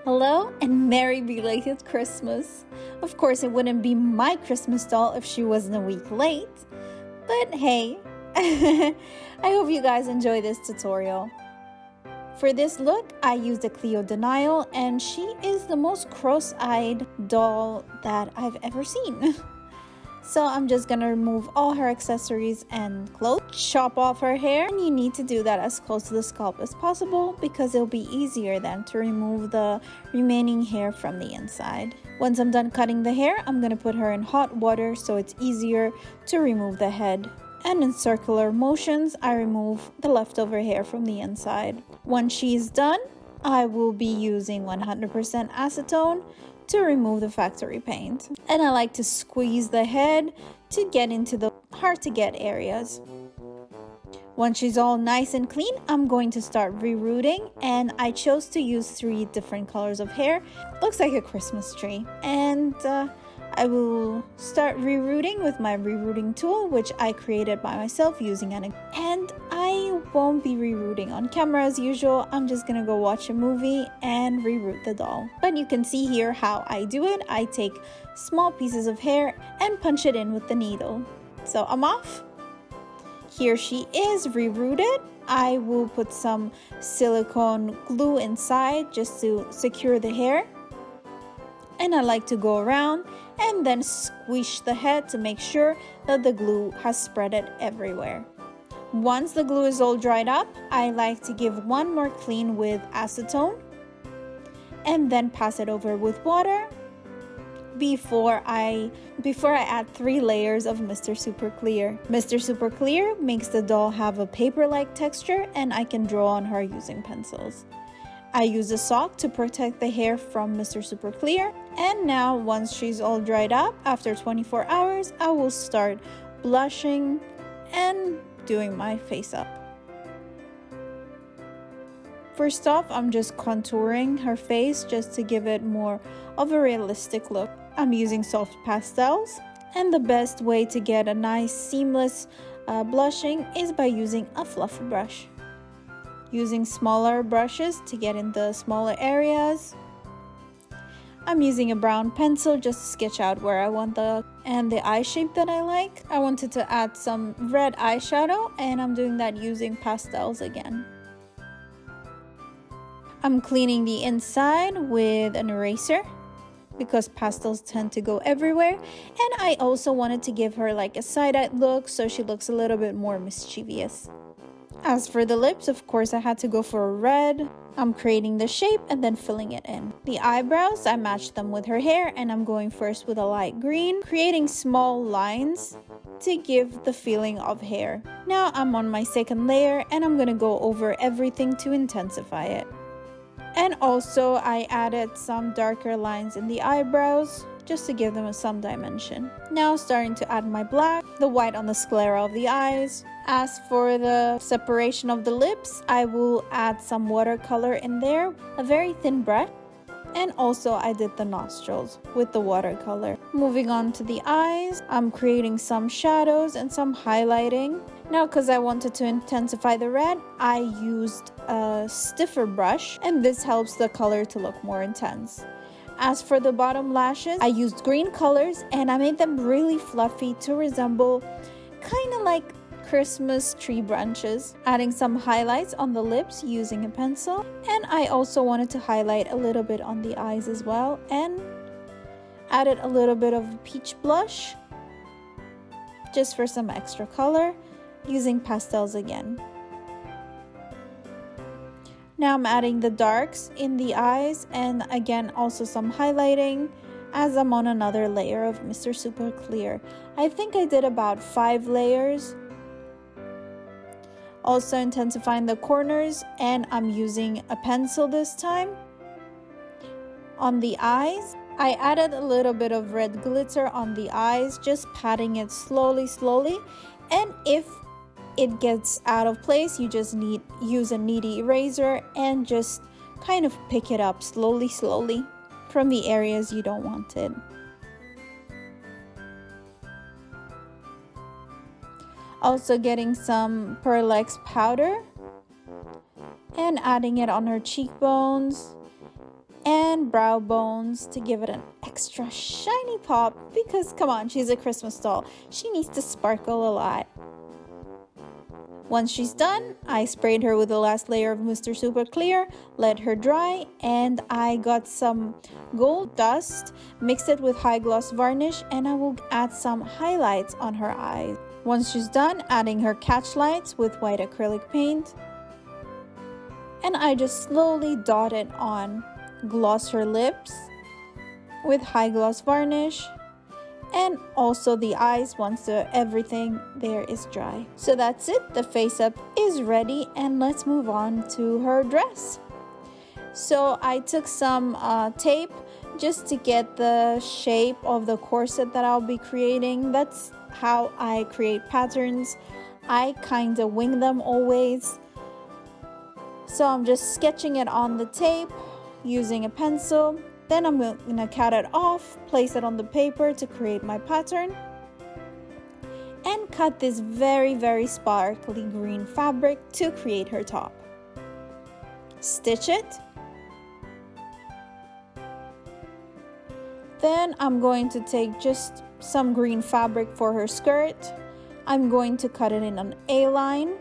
Hello and Merry Belated Christmas. Of course, it wouldn't be my Christmas doll if she wasn't a week late. But hey, I hope you guys enjoy this tutorial. For this look, I used a Cleo Denial, and she is the most cross-eyed doll that I've ever seen. So I'm just gonna remove all her accessories and clothes, chop off her hair, and you need to do that as close to the scalp as possible because it'll be easier then to remove the remaining hair from the inside. Once I'm done cutting the hair, I'm gonna put her in hot water so it's easier to remove the head. And in circular motions, I remove the leftover hair from the inside. Once she's done, I will be using 100% acetone to remove the factory paint. And I like to squeeze the head to get into the hard to get areas. Once she's all nice and clean, I'm going to start rerooting, and I chose to use 3 different colors of hair. Looks like a Christmas tree. And I will start rerooting with my rerooting tool, which I created by myself using and I won't be rerooting on camera as usual. I'm just gonna go watch a movie and reroot the doll. But you can see here how I do it. I take small pieces of hair and punch it in with the needle. So I'm off. Here she is rerooted. I will put some silicone glue inside just to secure the hair. And I like to go around and then squish the head to make sure that the glue has spread it everywhere. Once the glue is all dried up, I like to give one more clean with acetone and then pass it over with water before I add 3 layers of Mr. Super Clear. Mr. Super Clear makes the doll have a paper-like texture, and I can draw on her using pencils. I use a sock to protect the hair from Mr. Super Clear. And now, once she's all dried up, after 24 hours, I will start blushing and doing my face up. First off, I'm just contouring her face just to give it more of a realistic look. I'm using soft pastels, and the best way to get a nice seamless blushing is by using a fluff brush. Using smaller brushes to get in the smaller areas. I'm using a brown pencil just to sketch out where I want the eye shape that I like. I wanted to add some red eyeshadow, and I'm doing that using pastels again. I'm cleaning the inside with an eraser because pastels tend to go everywhere, and I also wanted to give her like a side-eyed look so she looks a little bit more mischievous. As for the lips, of course, I had to go for a red. I'm creating the shape and then filling it in. The eyebrows, I matched them with her hair, and I'm going first with a light green, creating small lines to give the feeling of hair. Now I'm on my second layer, and I'm gonna go over everything to intensify it. And also I added some darker lines in the eyebrows just to give them some dimension. Now starting to add my black, the white on the sclera of the eyes. As for the separation of the lips, I will add some watercolor in there, a very thin brush. And also I did the nostrils with the watercolor. Moving on to the eyes, I'm creating some shadows and some highlighting. Now, because I wanted to intensify the red, I used a stiffer brush, and this helps the color to look more intense. As for the bottom lashes, I used green colors, and I made them really fluffy to resemble kind of like Christmas tree branches. Adding some highlights on the lips using a pencil, and I also wanted to highlight a little bit on the eyes as well, and added a little bit of peach blush just for some extra color using pastels again. Now I'm adding the darks in the eyes, and again also some highlighting as I'm on another layer of Mr. Super Clear. I think I did about 5 layers. Also intensifying the corners, and I'm using a pencil this time. On the eyes, I added a little bit of red glitter on the eyes, just patting it slowly. And if it gets out of place, you just use a kneady eraser and just kind of pick it up slowly from the areas you don't want it. Also getting some Pearl X powder and adding it on her cheekbones and brow bones to give it an extra shiny pop because, come on, she's a Christmas doll. She needs to sparkle a lot. Once she's done, I sprayed her with the last layer of Mr. Super Clear, let her dry, and I got some gold dust, mixed it with high gloss varnish, and I will add some highlights on her eyes. Once she's done, adding her catch lights with white acrylic paint, and I just slowly dot it on. Gloss her lips with high gloss varnish, and also the eyes once everything there is dry. So that's it, the face up is ready, and let's move on to her dress. So I took some tape just to get the shape of the corset that I'll be creating. That's how I create patterns. I kind of wing them always. So I'm just sketching it on the tape using a pencil. Then I'm going to cut it off, place it on the paper to create my pattern, and cut this very sparkly green fabric to create her top. Stitch it. Then I'm going to take just some green fabric for her skirt. I'm going to cut it in an A-line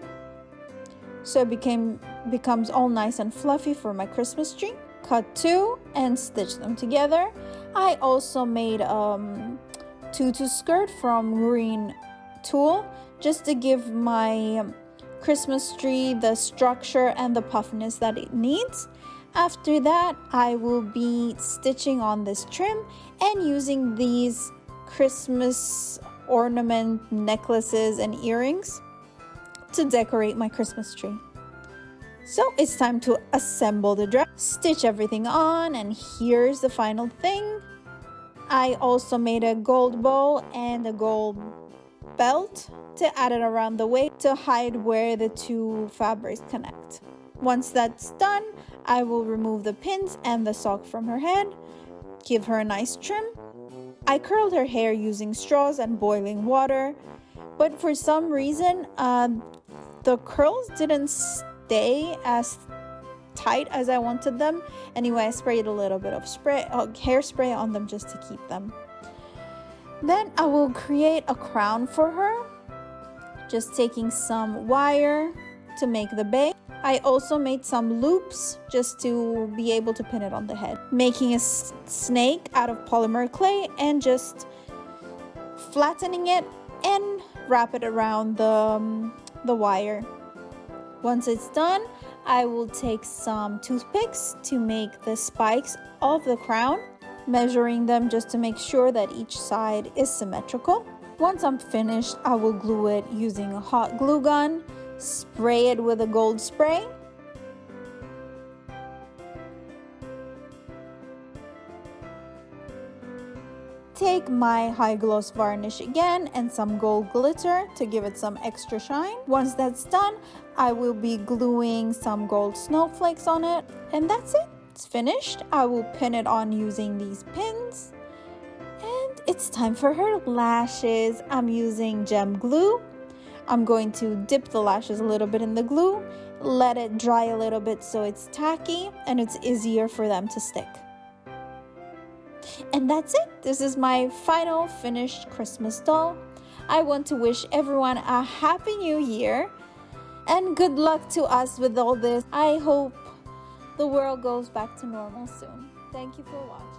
so it becomes all nice and fluffy for my Christmas tree. Cut two and stitch them together. I also made tutu skirt from green tulle just to give my Christmas tree the structure and the puffiness that it needs. After that, I will be stitching on this trim and using these Christmas ornament necklaces and earrings to decorate my Christmas tree. So it's time to assemble the dress, stitch everything on, and here's the final thing. I also made a gold bow and a gold belt to add it around the waist to hide where the two fabrics connect. Once that's done, I will remove the pins and the sock from her head, give her a nice trim. I curled her hair using straws and boiling water, but for some reason, the curls didn't stay as tight as I wanted them. Anyway, I sprayed a little bit of hairspray on them just to keep them. Then I will create a crown for her, just taking some wire to make the base. I also made some loops just to be able to pin it on the head, making a snake out of polymer clay and just flattening it and wrap it around the wire. Once it's done, I will take some toothpicks to make the spikes of the crown, measuring them just to make sure that each side is symmetrical. Once I'm finished, I will glue it using a hot glue gun, spray it with a gold spray. Take my high gloss varnish again and some gold glitter to give it some extra shine. Once that's done, I will be gluing some gold snowflakes on it, and that's it. It's finished. I will pin it on using these pins, and it's time for her lashes. I'm using gem glue. I'm going to dip the lashes a little bit in the glue, let it dry a little bit so it's tacky and it's easier for them to stick. And that's it. This is my final finished Christmas doll. I want to wish everyone a happy new year and good luck to us with all this. I hope the world goes back to normal soon. Thank you for watching.